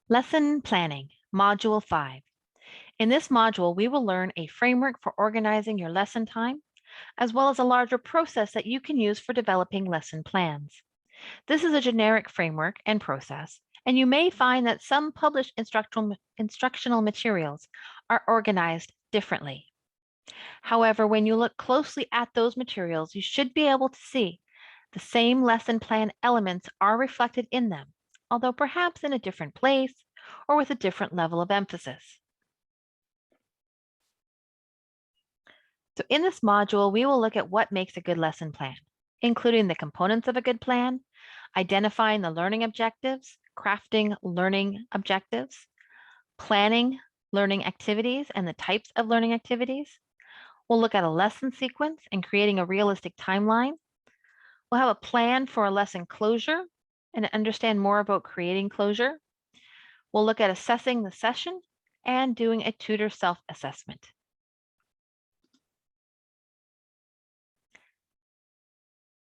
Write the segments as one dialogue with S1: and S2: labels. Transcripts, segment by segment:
S1: Lesson Planning, Module 5. In this module, we will learn a framework for organizing your lesson time, as well as a larger process that you can use for developing lesson plans. This is a generic framework and process, and you may find that some published instructional materials are organized differently. However, when you look closely at those materials, you should be able to see the same lesson plan elements are reflected in them, although perhaps in a different place or with a different level of emphasis. So in this module, we will look at what makes a good lesson plan, including the components of a good plan, identifying the learning objectives, crafting learning objectives, planning learning activities and the types of learning activities. We'll look at a lesson sequence and creating a realistic timeline. We'll have a plan for a lesson closure and understand more about creating closure. We'll look at assessing the session and doing a tutor self-assessment.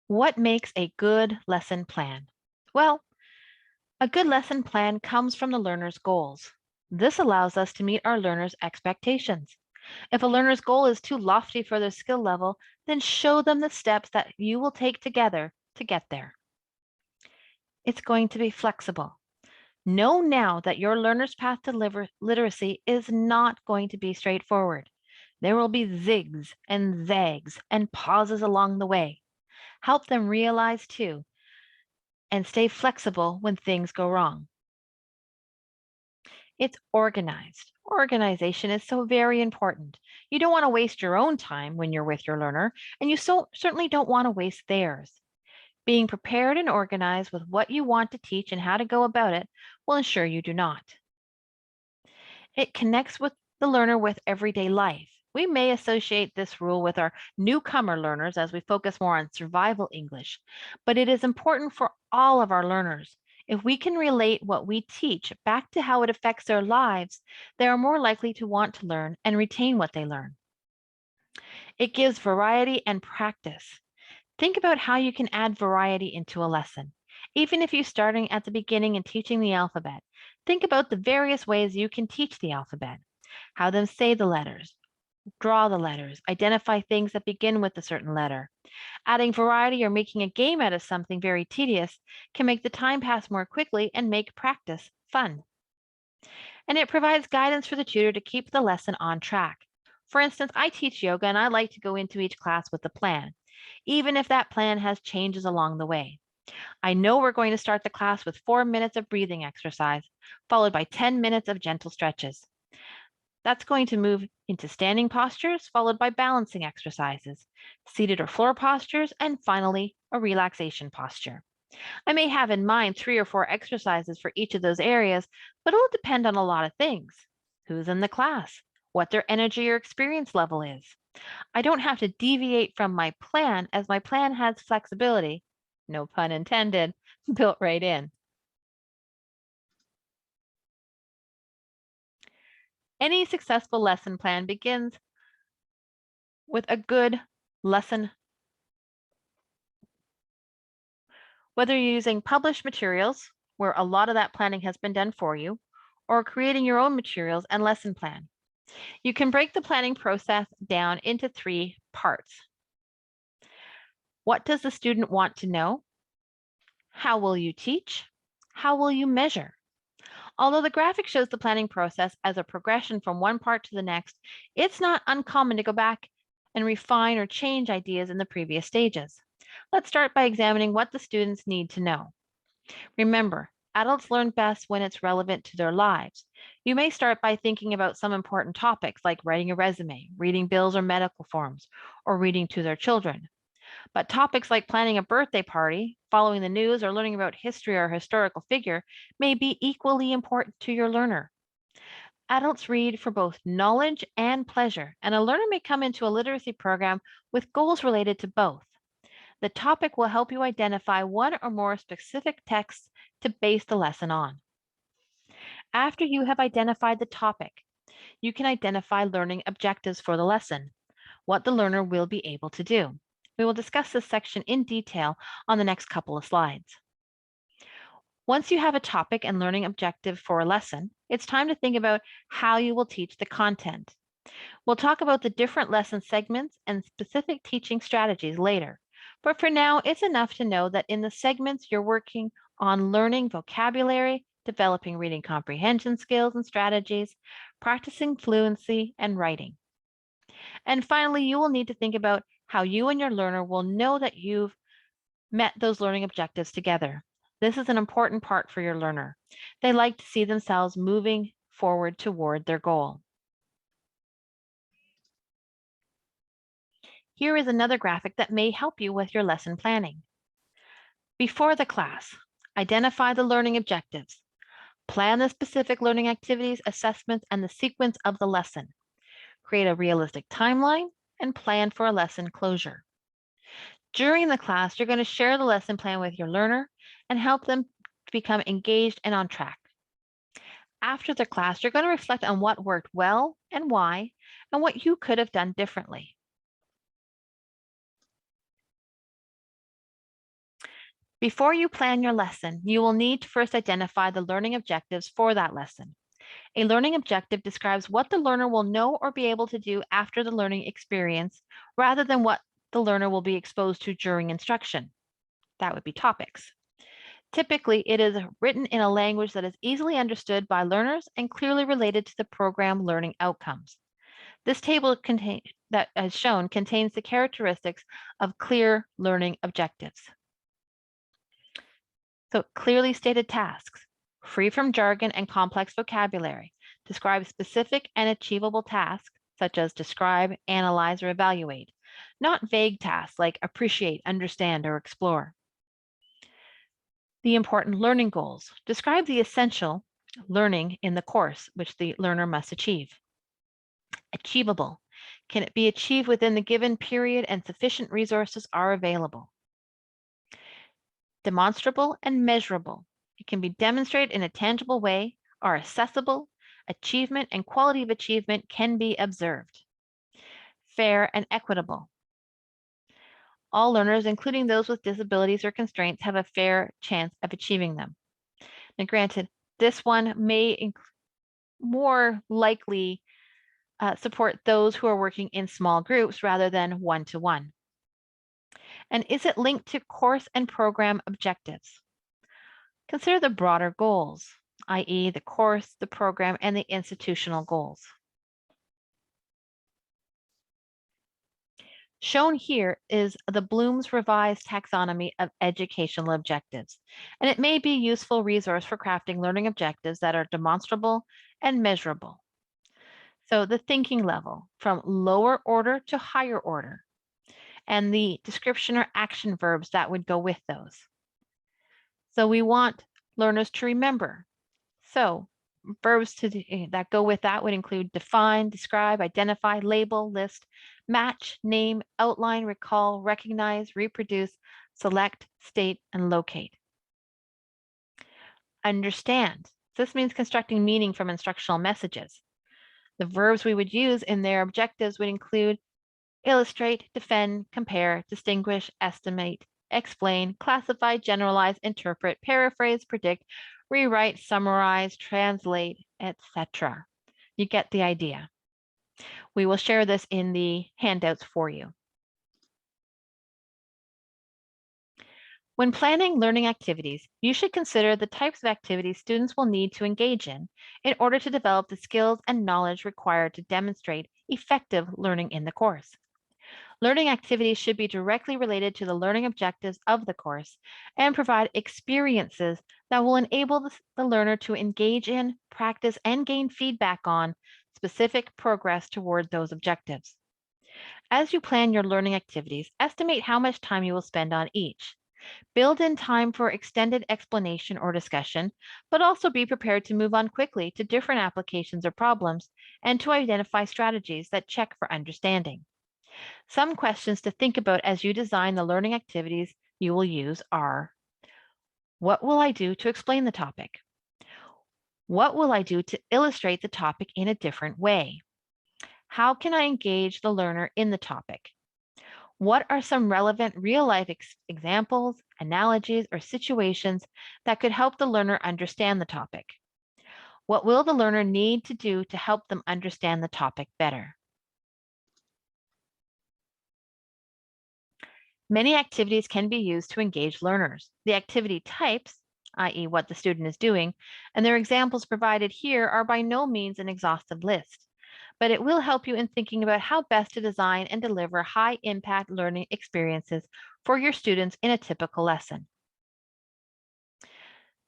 S1: What makes a good lesson plan? Well, a good lesson plan comes from the learner's goals. This allows us to meet our learners' expectations. If a learner's goal is too lofty for their skill level, then show them the steps that you will take together to get there. It's going to be flexible. Know now that your learner's path to literacy is not going to be straightforward. There will be zigs and zags and pauses along the way. Help them realize too, and stay flexible when things go wrong. It's organized. Organization is so very important. You don't want to waste your own time when you're with your learner, and you certainly don't want to waste theirs. Being prepared and organized with what you want to teach and how to go about it will ensure you do not. It connects with the learner with everyday life. We may associate this rule with our newcomer learners as we focus more on survival English, but it is important for all of our learners. If we can relate what we teach back to how it affects their lives, they are more likely to want to learn and retain what they learn. It gives variety and practice. Think about how you can add variety into a lesson. Even if you're starting at the beginning and teaching the alphabet, think about the various ways you can teach the alphabet. How them say the letters, draw the letters, identify things that begin with a certain letter. Adding variety or making a game out of something very tedious can make the time pass more quickly and make practice fun. And it provides guidance for the tutor to keep the lesson on track. For instance, I teach yoga and I like to go into each class with a plan, even if that plan has changes along the way. I know we're going to start the class with 4 minutes of breathing exercise, followed by 10 minutes of gentle stretches. That's going to move into standing postures, followed by balancing exercises, seated or floor postures, and finally, a relaxation posture. I may have in mind 3 or 4 exercises for each of those areas, but it'll depend on a lot of things. Who's in the class? What their energy or experience level is. I don't have to deviate from my plan as my plan has flexibility, no pun intended, built right in. Any successful lesson plan begins with a good lesson. Whether you're using published materials, where a lot of that planning has been done for you, or creating your own materials and lesson plan. You can break the planning process down into 3 parts. What does the student want to know? How will you teach? How will you measure? Although the graphic shows the planning process as a progression from one part to the next, it's not uncommon to go back and refine or change ideas in the previous stages. Let's start by examining what the students need to know. Remember, adults learn best when it's relevant to their lives. You may start by thinking about some important topics like writing a resume, reading bills or medical forms, or reading to their children. But topics like planning a birthday party, following the news, or learning about history or a historical figure may be equally important to your learner. Adults read for both knowledge and pleasure, and a learner may come into a literacy program with goals related to both. The topic will help you identify one or more specific texts to base the lesson on. After you have identified the topic, you can identify learning objectives for the lesson, what the learner will be able to do. We will discuss this section in detail on the next couple of slides. Once you have a topic and learning objective for a lesson, it's time to think about how you will teach the content. We'll talk about the different lesson segments and specific teaching strategies later. But for now, it's enough to know that in the segments, you're working on learning vocabulary, developing reading comprehension skills and strategies, practicing fluency, and writing. And finally, you will need to think about how you and your learner will know that you've met those learning objectives together. This is an important part for your learner. They like to see themselves moving forward toward their goal. Here is another graphic that may help you with your lesson planning. Before the class, identify the learning objectives. Plan the specific learning activities, assessments, and the sequence of the lesson. Create a realistic timeline and plan for a lesson closure. During the class, you're going to share the lesson plan with your learner and help them become engaged and on track. After the class, you're going to reflect on what worked well and why, and what you could have done differently. Before you plan your lesson, you will need to first identify the learning objectives for that lesson. A learning objective describes what the learner will know or be able to do after the learning experience, rather than what the learner will be exposed to during instruction. That would be topics. Typically, it is written in a language that is easily understood by learners and clearly related to the program learning outcomes. This table that as shown contains the characteristics of clear learning objectives. So clearly stated tasks, free from jargon and complex vocabulary, describe specific and achievable tasks such as describe, analyze, or evaluate, not vague tasks like appreciate, understand, or explore. The important learning goals, describe the essential learning in the course which the learner must achieve. Achievable, can it be achieved within the given period and sufficient resources are available? Demonstrable and measurable. It can be demonstrated in a tangible way, are accessible, achievement and quality of achievement can be observed. Fair and equitable. All learners, including those with disabilities or constraints, have a fair chance of achieving them. Now, granted, this one may more likely support those who are working in small groups rather than one-to-one. And is it linked to course and program objectives? Consider the broader goals, i.e. the course, the program, and the institutional goals. Shown here is the Bloom's revised taxonomy of educational objectives, and it may be a useful resource for crafting learning objectives that are demonstrable and measurable. So the thinking level from lower order to higher order, and the description or action verbs that would go with those. So we want learners to remember. So verbs that go with that would include define, describe, identify, label, list, match, name, outline, recall, recognize, reproduce, select, state, and locate. Understand. This means constructing meaning from instructional messages. The verbs we would use in their objectives would include illustrate, defend, compare, distinguish, estimate, explain, classify, generalize, interpret, paraphrase, predict, rewrite, summarize, translate, etc. You get the idea. We will share this in the handouts for you. When planning learning activities, you should consider the types of activities students will need to engage in order to develop the skills and knowledge required to demonstrate effective learning in the course. Learning activities should be directly related to the learning objectives of the course and provide experiences that will enable the learner to engage in, practice, and gain feedback on specific progress toward those objectives. As you plan your learning activities, estimate how much time you will spend on each. Build in time for extended explanation or discussion, but also be prepared to move on quickly to different applications or problems and to identify strategies that check for understanding. Some questions to think about as you design the learning activities you will use are: what will I do to explain the topic? What will I do to illustrate the topic in a different way? How can I engage the learner in the topic? What are some relevant real-life examples, analogies, or situations that could help the learner understand the topic. What will the learner need to do to help them understand the topic better? Many activities can be used to engage learners. The activity types, i.e. what the student is doing, and their examples provided here are by no means an exhaustive list, but it will help you in thinking about how best to design and deliver high-impact learning experiences for your students in a typical lesson.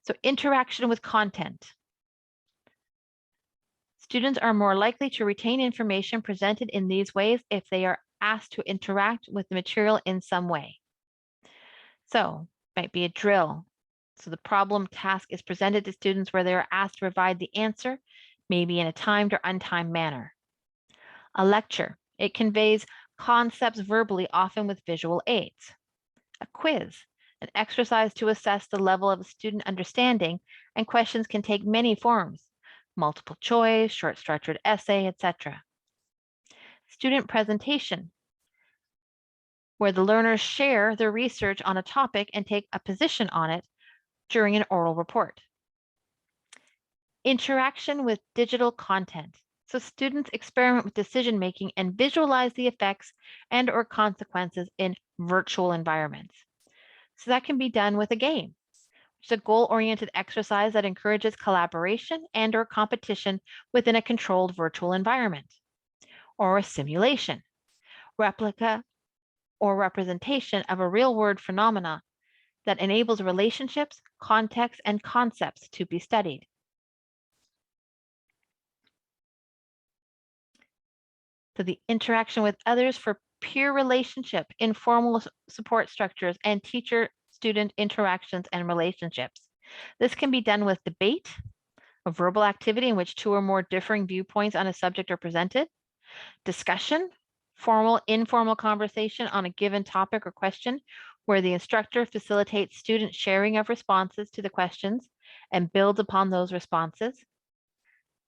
S1: So, interaction with content. Students are more likely to retain information presented in these ways if they are asked to interact with the material in some way. So, might be a drill. So, the problem task is presented to students where they are asked to provide the answer, maybe in a timed or untimed manner. A lecture. It conveys concepts verbally, often with visual aids. A quiz. An exercise to assess the level of student understanding, and questions can take many forms: multiple choice, short structured essay, etc. Student presentation, where the learners share their research on a topic and take a position on it during an oral report. Interaction with digital content. So students experiment with decision making and visualize the effects and or consequences in virtual environments. So that can be done with a game. It's a goal-oriented exercise that encourages collaboration and or competition within a controlled virtual environment. Or a simulation, replica or representation of a real-world phenomena that enables relationships, context, and concepts to be studied. So the interaction with others for peer relationship, informal support structures, and teacher-student interactions and relationships. This can be done with debate, a verbal activity in which two or more differing viewpoints on a subject are presented, discussion, formal, informal conversation on a given topic or question, where the instructor facilitates student sharing of responses to the questions and builds upon those responses.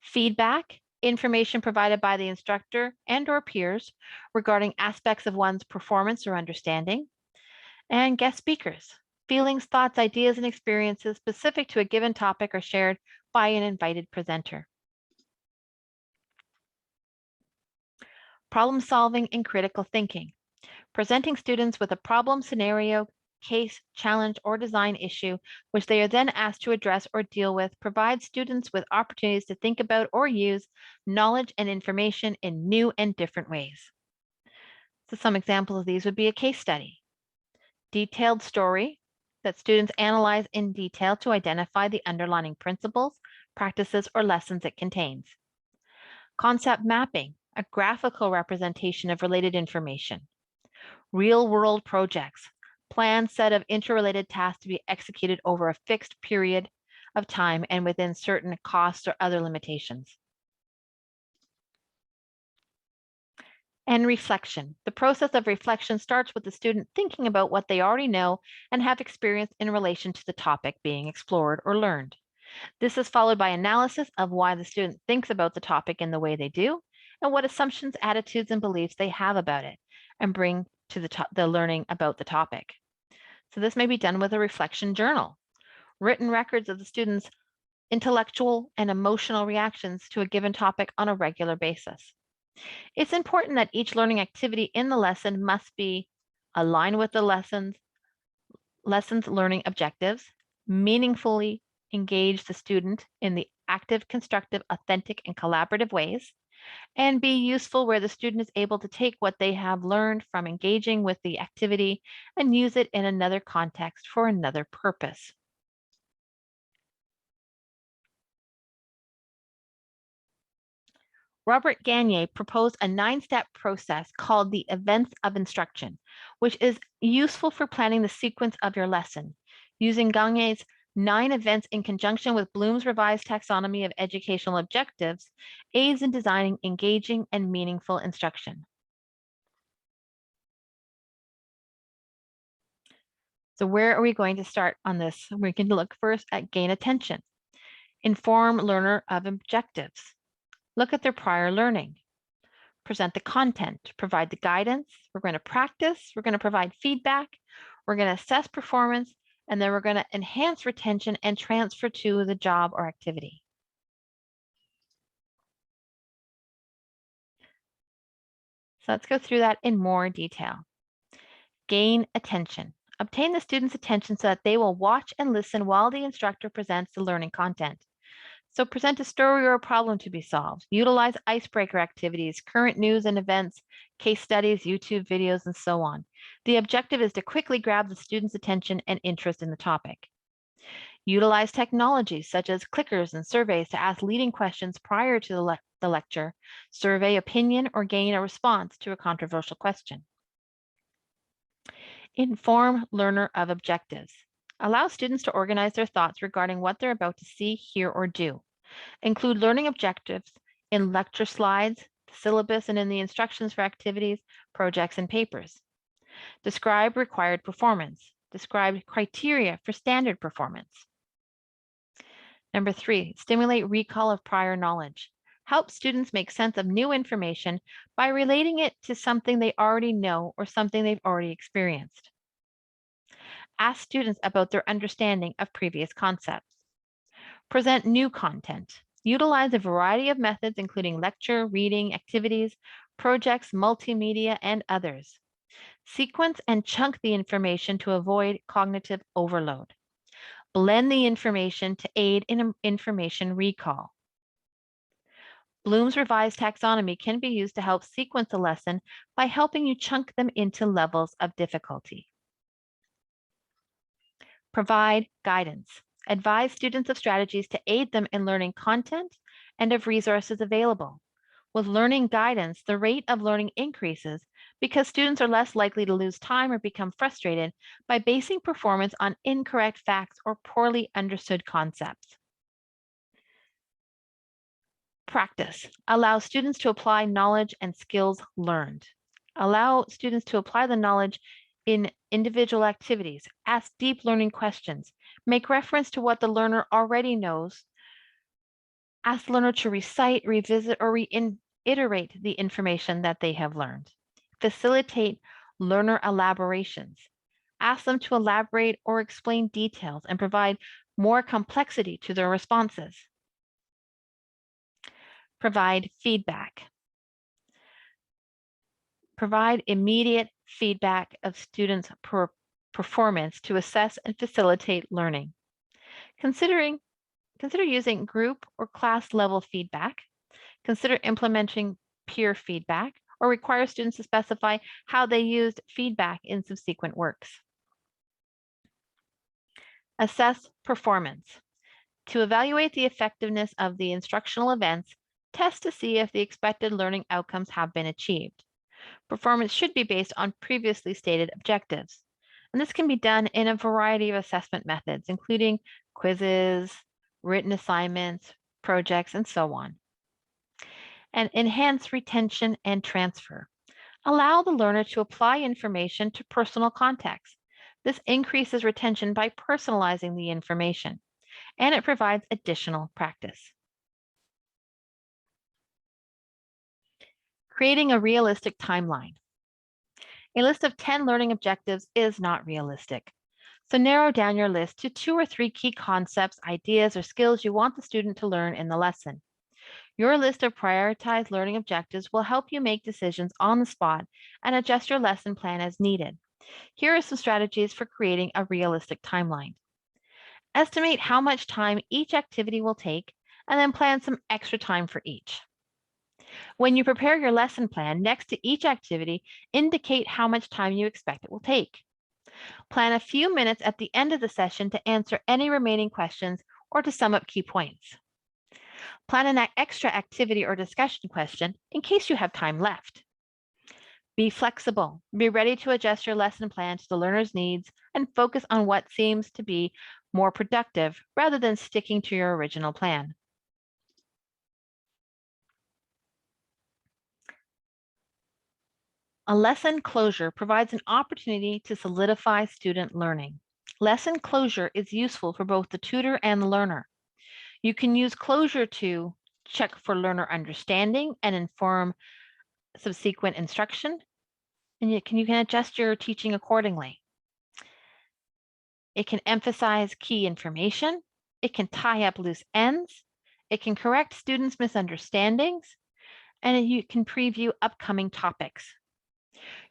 S1: Feedback, information provided by the instructor and or peers regarding aspects of one's performance or understanding. And guest speakers, feelings, thoughts, ideas, and experiences specific to a given topic are shared by an invited presenter. Problem solving and critical thinking. Presenting students with a problem, scenario, case, challenge, or design issue, which they are then asked to address or deal with, provides students with opportunities to think about or use knowledge and information in new and different ways. So some examples of these would be a case study, detailed story that students analyze in detail to identify the underlying principles, practices, or lessons it contains. Concept mapping, a graphical representation of related information. Real-world projects, planned set of interrelated tasks to be executed over a fixed period of time and within certain costs or other limitations. And reflection. The process of reflection starts with the student thinking about what they already know and have experienced in relation to the topic being explored or learned. This is followed by analysis of why the student thinks about the topic in the way they do and what assumptions, attitudes, and beliefs they have about it and bring to the learning about the topic. So this may be done with a reflection journal, written records of the student's intellectual and emotional reactions to a given topic on a regular basis. It's important that each learning activity in the lesson must be aligned with the lesson's learning objectives, meaningfully engage the student in the active, constructive, authentic, and collaborative ways, and be useful where the student is able to take what they have learned from engaging with the activity and use it in another context for another purpose. Robert Gagne proposed a 9-step process called the events of instruction, which is useful for planning the sequence of your lesson. Using Gagne's 9 events in conjunction with Bloom's revised taxonomy of educational objectives aids in designing engaging and meaningful instruction. So where are we going to start on this? We're going to look first at gain attention. Inform learner of objectives. Look at their prior learning. Present the content, provide the guidance. We're going to practice. We're going to provide feedback. we're going to assess performance, and then we're going to enhance retention and transfer to the job or activity. So let's go through that in more detail. Gain attention. Obtain the student's attention so that they will watch and listen while the instructor presents the learning content. So present a story or a problem to be solved. Utilize icebreaker activities, current news and events, case studies, YouTube videos, and so on. The objective is to quickly grab the student's attention and interest in the topic. Utilize technologies such as clickers and surveys to ask leading questions prior to the lecture, survey opinion, or gain a response to a controversial question. Inform learner of objectives. Allow students to organize their thoughts regarding what they're about to see, hear, or do. Include learning objectives in lecture slides, the syllabus, and in the instructions for activities, projects, and papers. Describe required performance. Describe criteria for standard performance. Number 3, stimulate recall of prior knowledge. Help students make sense of new information by relating it to something they already know or something they've already experienced. Ask students about their understanding of previous concepts. Present new content. Utilize a variety of methods, including lecture, reading, activities, projects, multimedia, and others. Sequence and chunk the information to avoid cognitive overload. Blend the information to aid in information recall. Bloom's revised taxonomy can be used to help sequence a lesson by helping you chunk them into levels of difficulty. Provide guidance. Advise students of strategies to aid them in learning content and of resources available. With learning guidance, the rate of learning increases because students are less likely to lose time or become frustrated by basing performance on incorrect facts or poorly understood concepts. Practice. Allow students to apply knowledge and skills learned. Allow students to apply the knowledge in individual activities. Ask deep learning questions. Make reference to what the learner already knows. Ask the learner to recite, revisit, or reiterate the information that they have learned. Facilitate learner elaborations. Ask them to elaborate or explain details and provide more complexity to their responses. Provide feedback. Provide immediate feedback of students' performance to assess and facilitate learning. Consider using group or class level feedback. Consider implementing peer feedback, or require students to specify how they used feedback in subsequent works. Assess performance. To evaluate the effectiveness of the instructional events, test to see if the expected learning outcomes have been achieved. Performance should be based on previously stated objectives. And this can be done in a variety of assessment methods, including quizzes, written assignments, projects, and so on. And enhance retention and transfer. Allow the learner to apply information to personal context. This increases retention by personalizing the information, and it provides additional practice. Creating a realistic timeline. A list of 10 learning objectives is not realistic. So narrow down your list to 2 or 3 key concepts, ideas, or skills you want the student to learn in the lesson. Your list of prioritized learning objectives will help you make decisions on the spot and adjust your lesson plan as needed. Here are some strategies for creating a realistic timeline. Estimate how much time each activity will take, and then plan some extra time for each. When you prepare your lesson plan, next to each activity, indicate how much time you expect it will take. Plan a few minutes at the end of the session to answer any remaining questions or to sum up key points. Plan an extra activity or discussion question in case you have time left. Be flexible. Be ready to adjust your lesson plan to the learner's needs and focus on what seems to be more productive rather than sticking to your original plan. A lesson closure provides an opportunity to solidify student learning. Lesson closure is useful for both the tutor and the learner. You can use closure to check for learner understanding and inform subsequent instruction, and you can adjust your teaching accordingly. It can emphasize key information. It can tie up loose ends. It can correct students' misunderstandings, and you can preview upcoming topics.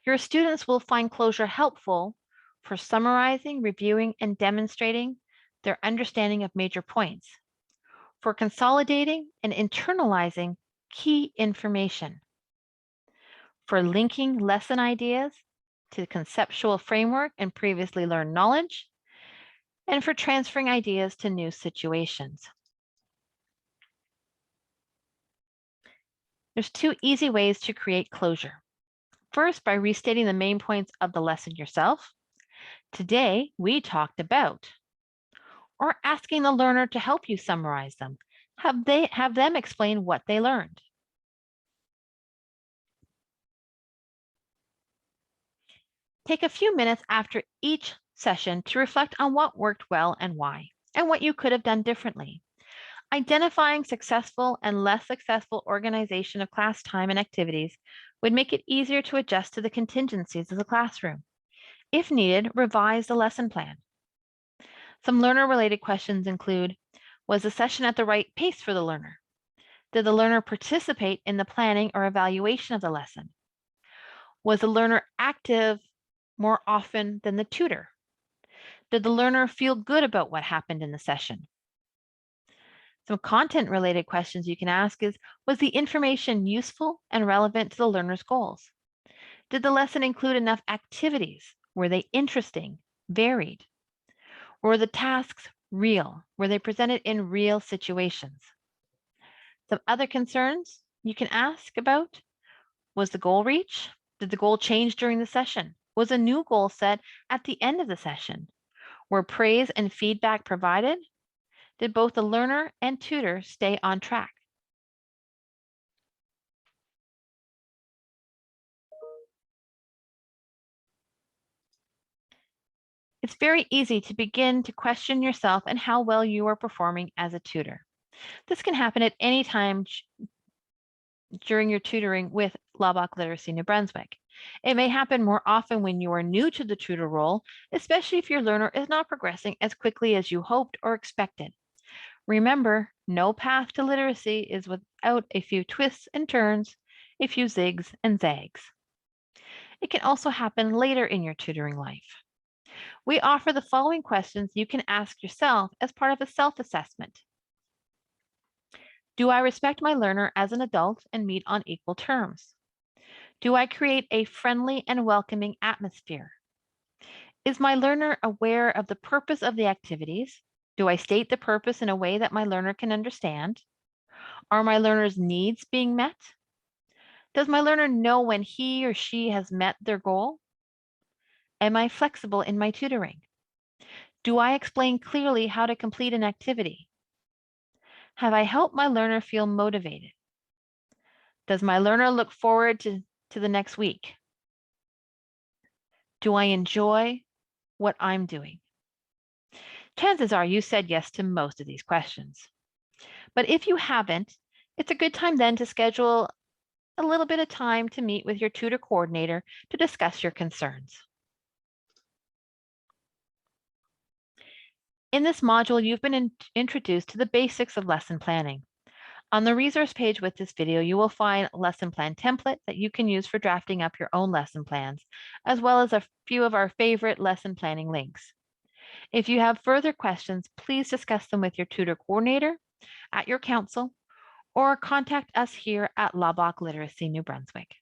S1: Your students will find closure helpful for summarizing, reviewing, and demonstrating their understanding of major points, for consolidating and internalizing key information, for linking lesson ideas to the conceptual framework and previously learned knowledge, and for transferring ideas to new situations. There's two easy ways to create closure. First, by restating the main points of the lesson yourself. Today, we talked about, or asking the learner to help you summarize them. Have them explain what they learned. Take a few minutes after each session to reflect on what worked well and why, and what you could have done differently. Identifying successful and less successful organization of class time and activities would make it easier to adjust to the contingencies of the classroom. If needed, revise the lesson plan. Some learner-related questions include, was the session at the right pace for the learner? Did the learner participate in the planning or evaluation of the lesson? Was the learner active more often than the tutor? Did the learner feel good about what happened in the session? Some content-related questions you can ask is, was the information useful and relevant to the learner's goals? Did the lesson include enough activities? Were they interesting, varied? Were the tasks real? Were they presented in real situations? Some other concerns you can ask about, was the goal reached? Did the goal change during the session? Was a new goal set at the end of the session? Were praise and feedback provided? Did both the learner and tutor stay on track? It's very easy to begin to question yourself and how well you are performing as a tutor. This can happen at any time during your tutoring with Laubach Literacy New Brunswick. It may happen more often when you are new to the tutor role, especially if your learner is not progressing as quickly as you hoped or expected. Remember, no path to literacy is without a few twists and turns, a few zigs and zags. It can also happen later in your tutoring life. We offer the following questions you can ask yourself as part of a self-assessment. Do I respect my learner as an adult and meet on equal terms? Do I create a friendly and welcoming atmosphere? Is my learner aware of the purpose of the activities? Do I state the purpose in a way that my learner can understand? Are my learner's needs being met? Does my learner know when he or she has met their goal? Am I flexible in my tutoring? Do I explain clearly how to complete an activity? Have I helped my learner feel motivated? Does my learner look forward to the next week? Do I enjoy what I'm doing? Chances are you said yes to most of these questions. But if you haven't, it's a good time then to schedule a little bit of time to meet with your tutor coordinator to discuss your concerns. In this module, you've been introduced to the basics of lesson planning. On the resource page with this video, you will find a lesson plan template that you can use for drafting up your own lesson plans, as well as a few of our favorite lesson planning links. If you have further questions, please discuss them with your tutor coordinator, at your council, or contact us here at Laubach Literacy New Brunswick.